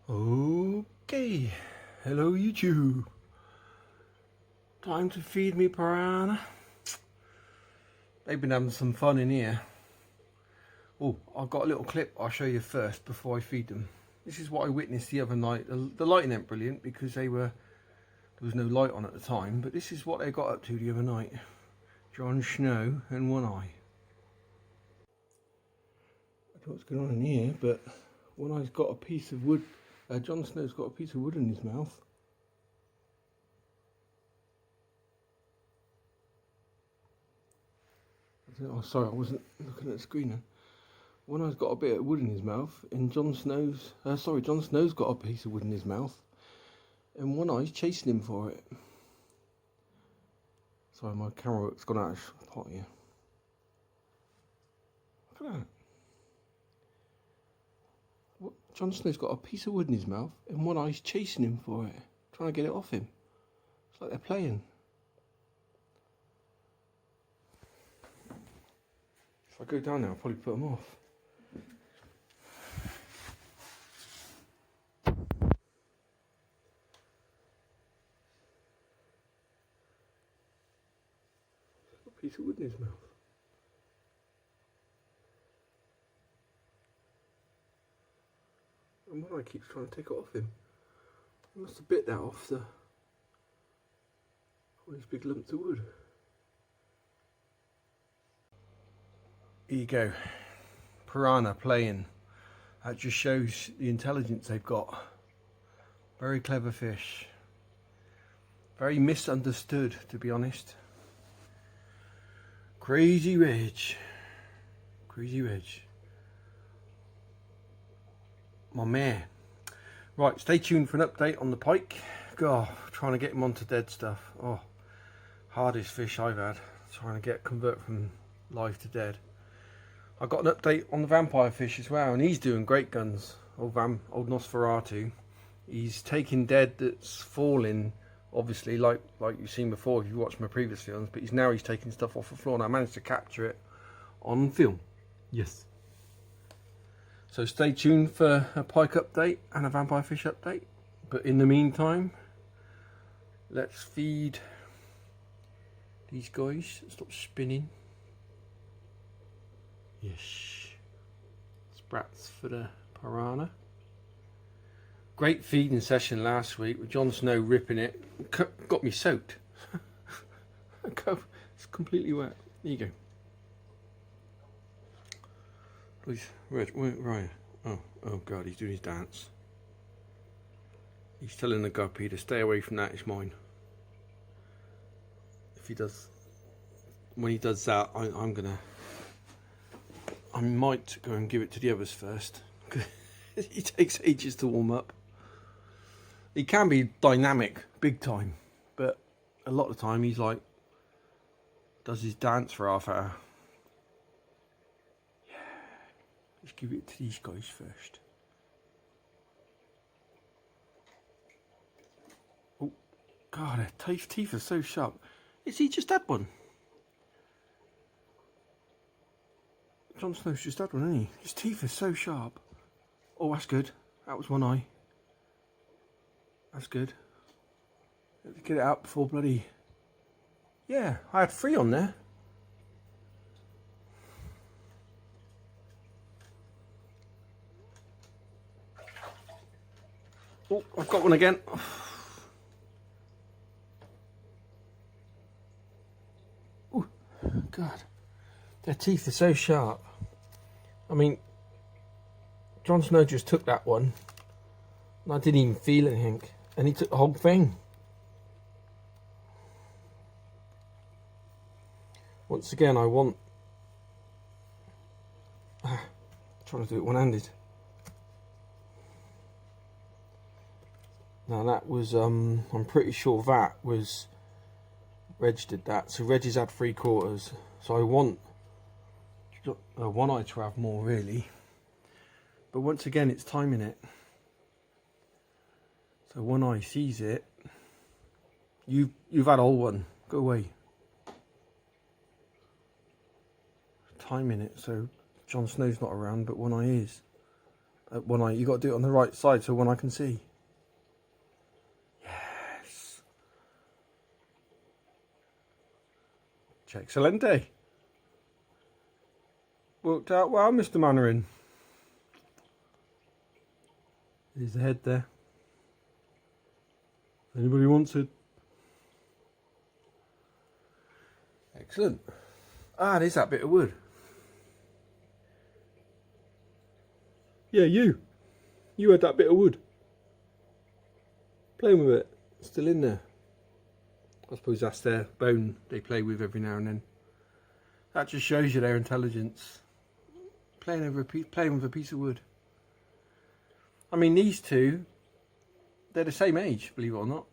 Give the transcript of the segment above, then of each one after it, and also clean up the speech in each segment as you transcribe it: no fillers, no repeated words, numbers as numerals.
Okay, hello YouTube. Time to feed me piranha. They've been having some fun in here. Oh, I've got a little clip I'll show you first before I feed them. This is what I witnessed the other night. The lighting ain't brilliant because there was no light on at the time, but this is what they got up to the other night. Jon Snow and One Eye. I don't know what's going on in here, but One Eye's got a piece of wood. Jon Snow's got a piece of wood in his mouth. Oh, sorry, I wasn't looking at the screen then. One Eye's got a bit of wood in his mouth, and Jon Snow's got a piece of wood in his mouth, and One Eye's chasing him for it. Sorry, my camera work's gone out of pot here. Look at that. Jon Snow's got a piece of wood in his mouth, and One Eye's chasing him for it, trying to get it off him. It's like they're playing. If I go down there, I'll probably put them off. A piece of wood in his mouth. And One Eye keeps trying to take it off him. He must have bit that off all these big lumps of wood. Here you go. Piranha playing. That just shows the intelligence they've got. Very clever fish. Very misunderstood, to be honest. Crazy Reg. Crazy Reg. My man. Right, stay tuned for an update on the pike. God, trying to get him onto dead stuff. Oh, hardest fish I've had. Trying to convert from live to dead. I got an update on the vampire fish as well, and he's doing great guns. Old Nosferatu. He's taking dead that's falling, obviously, like you've seen before if you watched my previous films. But he's taking stuff off the floor, and I managed to capture it on film. Yes. So stay tuned for a pike update and a vampire fish update. But in the meantime, let's feed these guys. Stop spinning. Yes. Sprats for the piranha. Great feeding session last week with Jon Snow ripping it. Got me soaked. It's completely wet. There you go. Please, where are you? Oh God, he's doing his dance. He's telling the guppy to stay away from that, it's mine. If he does, when he does that, I might go and give it to the others first. He takes ages to warm up. He can be dynamic, big time, but a lot of the time he's like, does his dance for half hour. Yeah, let's give it to these guys first. Oh, God, their teeth are so sharp. Is he just had one? Jon Snow's just had one, hasn't he? His teeth are so sharp. Oh, that's good. That was One Eye. That's good. Let's get it out before bloody... Yeah, I had 3 on there. Oh, I've got one again. Oh, God. Their teeth are so sharp. I mean, Jon Snow just took that one, and I didn't even feel anything, and he took the whole thing. Once again, I want... trying to do it one-handed. Now that was, I'm pretty sure that was... Reg did that, so Reg has had 3/4, so I want One Eye to have more, really. But once again, it's timing it. So One Eye sees it. You've had a whole one. Go away. Timing it so Jon Snow's not around, but One Eye is. at one eye. You got to do it on the right side so one eye can see. Yes. Excelente. Worked out well, Mr. Mannering. There's the head there. Anybody wants it? Excellent. Ah, there's that bit of wood. Yeah, you had that bit of wood. Playing with it. Still in there. I suppose that's their bone they play with every now and then. That just shows you their intelligence. Playing with a piece of wood. I mean, these two, they're the same age, believe it or not.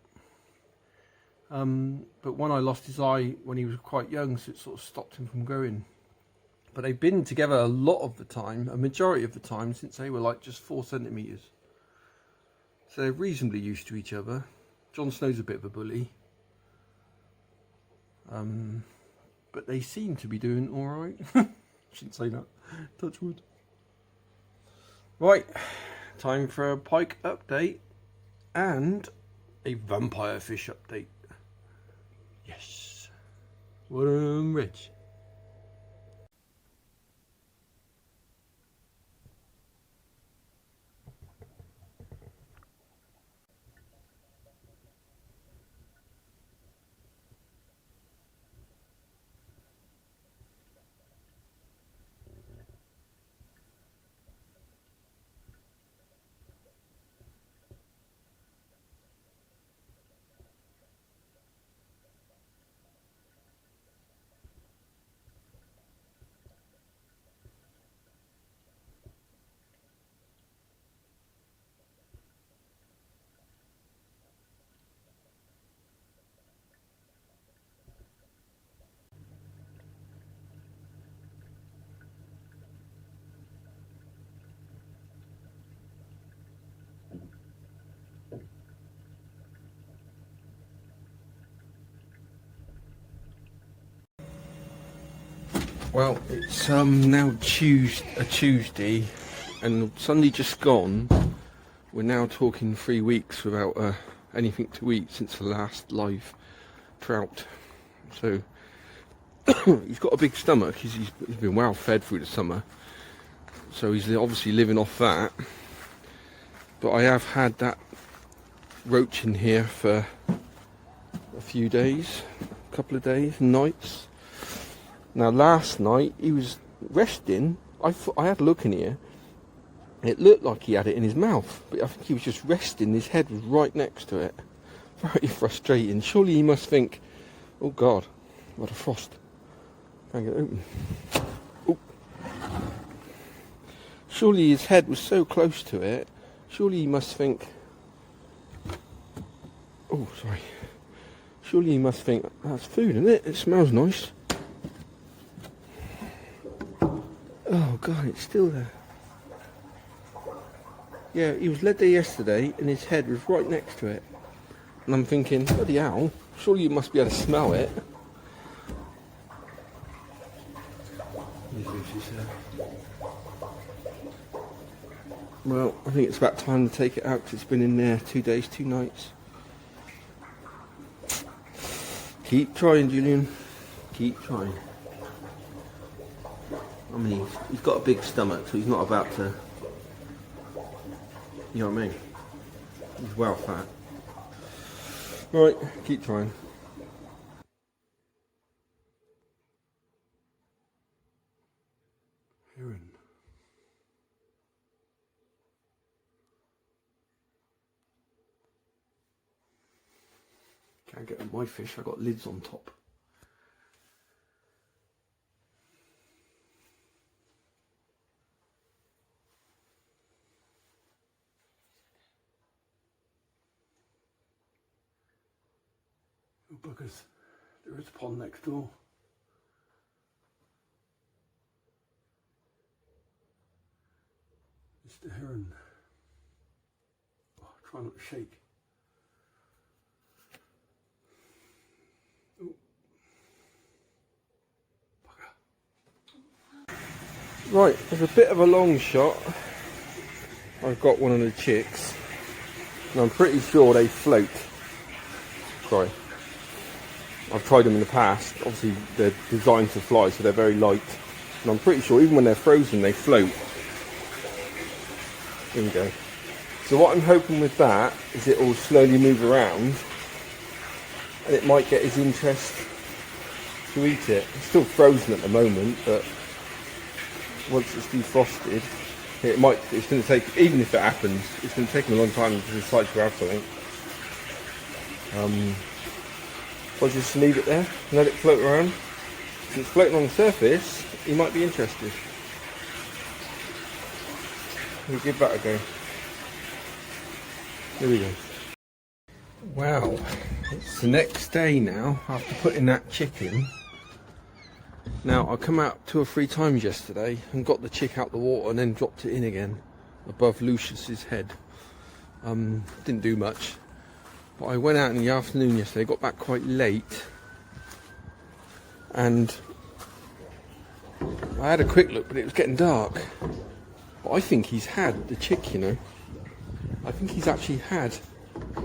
But one eye lost his eye when he was quite young, so it sort of stopped him from growing. But they've been together a lot of the time, a majority of the time, since they were like just 4 centimetres. So they're reasonably used to each other. Jon Snow's a bit of a bully. But they seem to be doing alright. Shouldn't say that. Touch wood. Right, time for a pike update and a vampire fish update. Yes. What rich. Well, it's now Tuesday, and Sunday just gone. We're now talking 3 weeks without anything to eat since the last live trout. So he's got a big stomach. He's been well fed through the summer, so he's obviously living off that. But I have had that roach in here for a few days, a couple of days, nights. Now last night he was resting. I had a look in here. It looked like he had it in his mouth, but I think he was just resting. His head was right next to it. Very frustrating. Surely he must think, oh God, what a frost. Can't get it open. Oh. Surely his head was so close to it. Surely he must think, oh sorry. Surely he must think, that's food, isn't it? It smells nice. Oh God, it's still there. Yeah, he was led there yesterday and his head was right next to it. And I'm thinking, bloody hell, surely you must be able to smell it. Well, I think it's about time to take it out because it's been in there 2 days, 2 nights. Keep trying, Julian. Keep trying. I mean, he's got a big stomach, so he's not about to, you know what I mean? He's well fat. Right, keep trying. Heron. Can't get at my fish, I've got lids on top. Oh buggers, there is a pond next door. It's the heron. Oh, try not to shake. Oh. Bugger. Right, there's a bit of a long shot. I've got one of the chicks, and I'm pretty sure they float. Sorry. I've tried them in the past. Obviously they're designed to fly, so they're very light. And I'm pretty sure even when they're frozen, they float. There we go. So what I'm hoping with that is it will slowly move around, and it might get his interest to eat it. It's still frozen at the moment, but once it's defrosted, it's going to take, even if it happens, it's going to take him a long time to decide to have something. I'll just leave it there and let it float around. If it's floating on the surface, he might be interested. We'll give that a go. Here we go. Wow, it's the next day now after putting that chick in. Now, I come out 2 or 3 times yesterday and got the chick out the water and then dropped it in again above Lucius's head. Didn't do much. But I went out in the afternoon yesterday, got back quite late, and I had a quick look, but it was getting dark. But I think he's had the chick, you know. I think he's actually had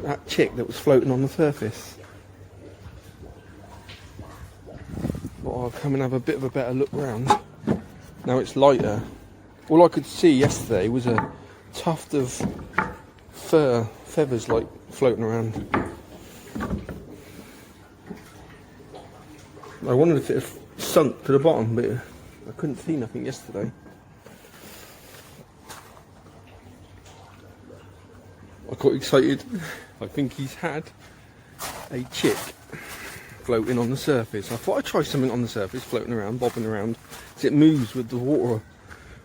that chick that was floating on the surface. But I'll come and have a bit of a better look round. Now it's lighter. All I could see yesterday was a tuft of feathers like floating around. I wondered if it had sunk to the bottom, but I couldn't see nothing yesterday. I got excited. I think he's had a chick floating on the surface. I thought I'd try something on the surface, floating around, bobbing around. As it moves with the water,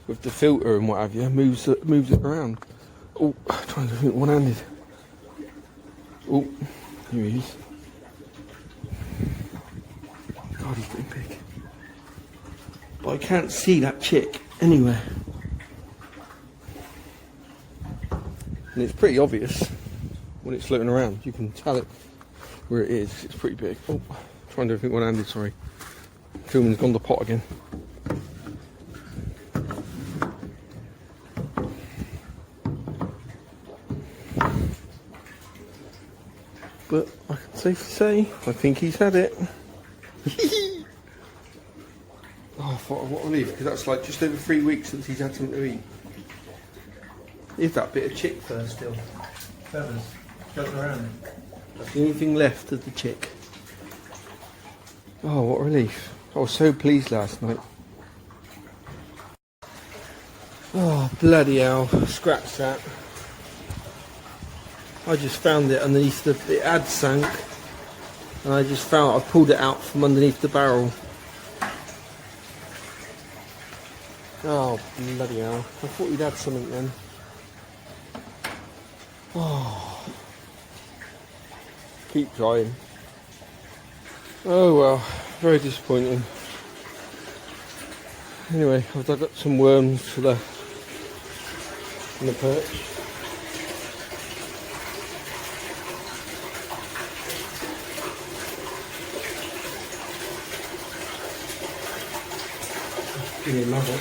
with the filter and what have you, moves it around. Oh, I'm trying to do it one-handed. Oh, here he is. God, he's getting big. But I can't see that chick anywhere. And it's pretty obvious when it's floating around. You can tell it where it is. It's pretty big. Oh, trying to do everything one-handed, sorry. Filming's gone to pot again. But I can safely say, I think he's had it. Oh, what a relief, because that's like just over 3 weeks since he's had something to eat. Here's that bit of chick fur still. Feathers floating around. That's the only thing left of the chick. Oh, what a relief. I was so pleased last night. Oh, bloody hell. Scratch that. I just found it underneath it had sank, and I pulled it out from underneath the barrel. Oh, bloody hell. I thought you'd had something then. Oh. Keep trying. Oh well, very disappointing. Anyway, I've dug up some worms for the perch. Give me another.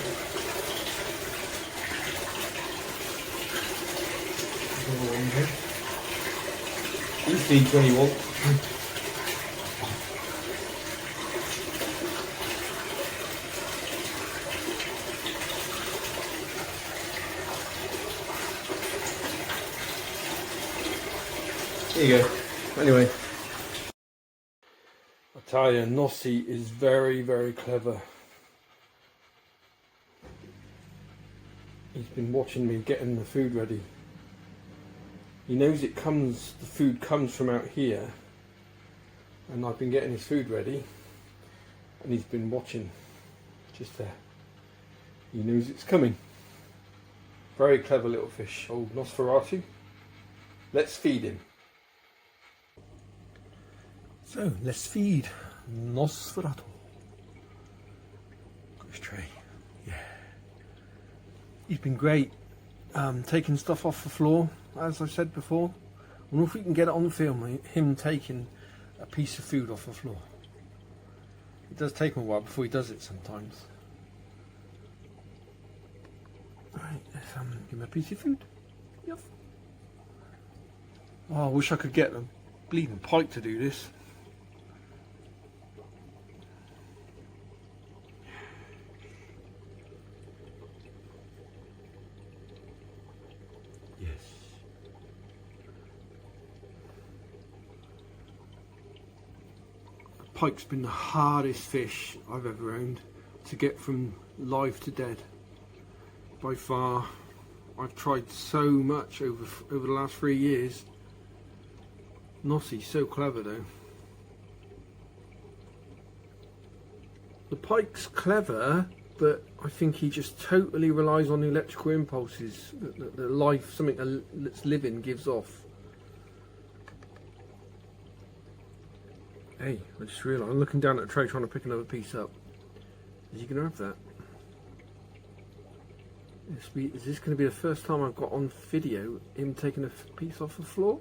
You feed when you want. There you go. Anyway, I tell you, Nossi is very, very clever. He's been watching me getting the food ready. He knows the food comes from out here, and I've been getting his food ready, and he's been watching just there. He knows it's coming. Very clever little fish, old Nosferatu. Let's feed him. So let's feed Nosferatu. Got his tray. Yeah. He's been great, taking stuff off the floor, as I said before. I wonder if we can get it on film, him taking a piece of food off the floor. It does take him a while before he does it sometimes. Alright, let's give him a piece of food. Oh, I wish I could get them bleeding pike to do this. Yes. Pike's been the hardest fish I've ever owned to get from live to dead. By far. I've tried so much over the last 3 years. Nossie's so clever though. The pike's clever, but I think he just totally relies on the electrical impulses that the life, something that's living, gives off. Hey, I just realised, I'm looking down at the tray trying to pick another piece up. Is he going to have that? Is this going to be the first time I've got on video him taking a piece off the floor?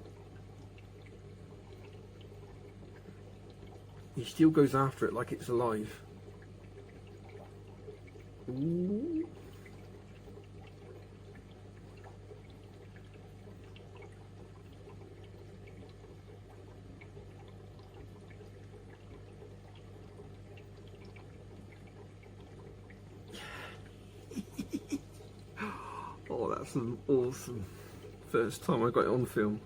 He still goes after it like it's alive. Ooh. Oh, that's an awesome first time I got it on film.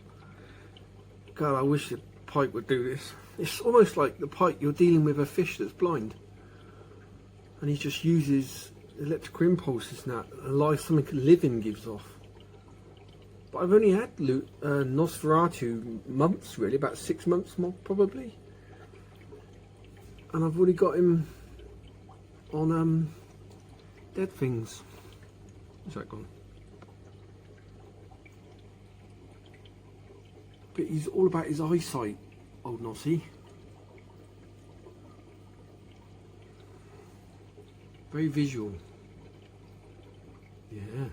God, I wish the pike would do this. It's almost like the pike, you're dealing with a fish that's blind. And he just uses electrical impulses now, like something living gives off. But I've only had Nosferatu months, really, about 6 months more, probably. And I've already got him on dead things. Where's that gone? But he's all about his eyesight, old Nossie. Very visual. Yeah.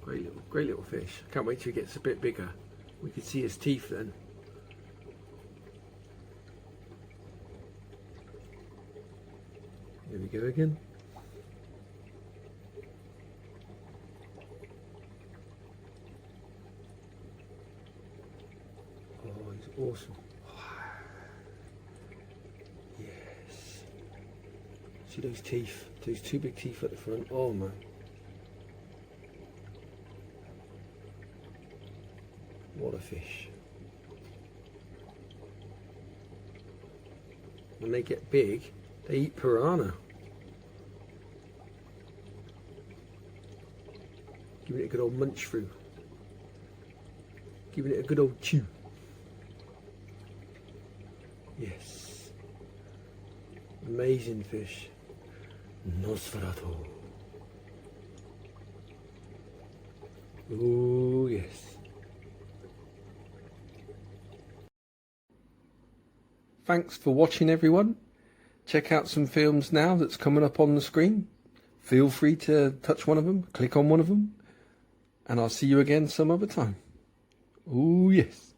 Great little fish. Can't wait till he gets a bit bigger. We can see his teeth then. Here we go again. Oh, he's awesome. Yes. See those teeth? Those two big teeth at the front. Oh man. What a fish. When they get big, they eat piranha. Giving it a good old munch through. Giving it a good old chew. Yes. Amazing fish. Nosferatu. Oh yes. Thanks for watching, everyone. Check out some films now that's coming up on the screen. Feel free to touch one of them, click on one of them, and I'll see you again some other time. Oh yes.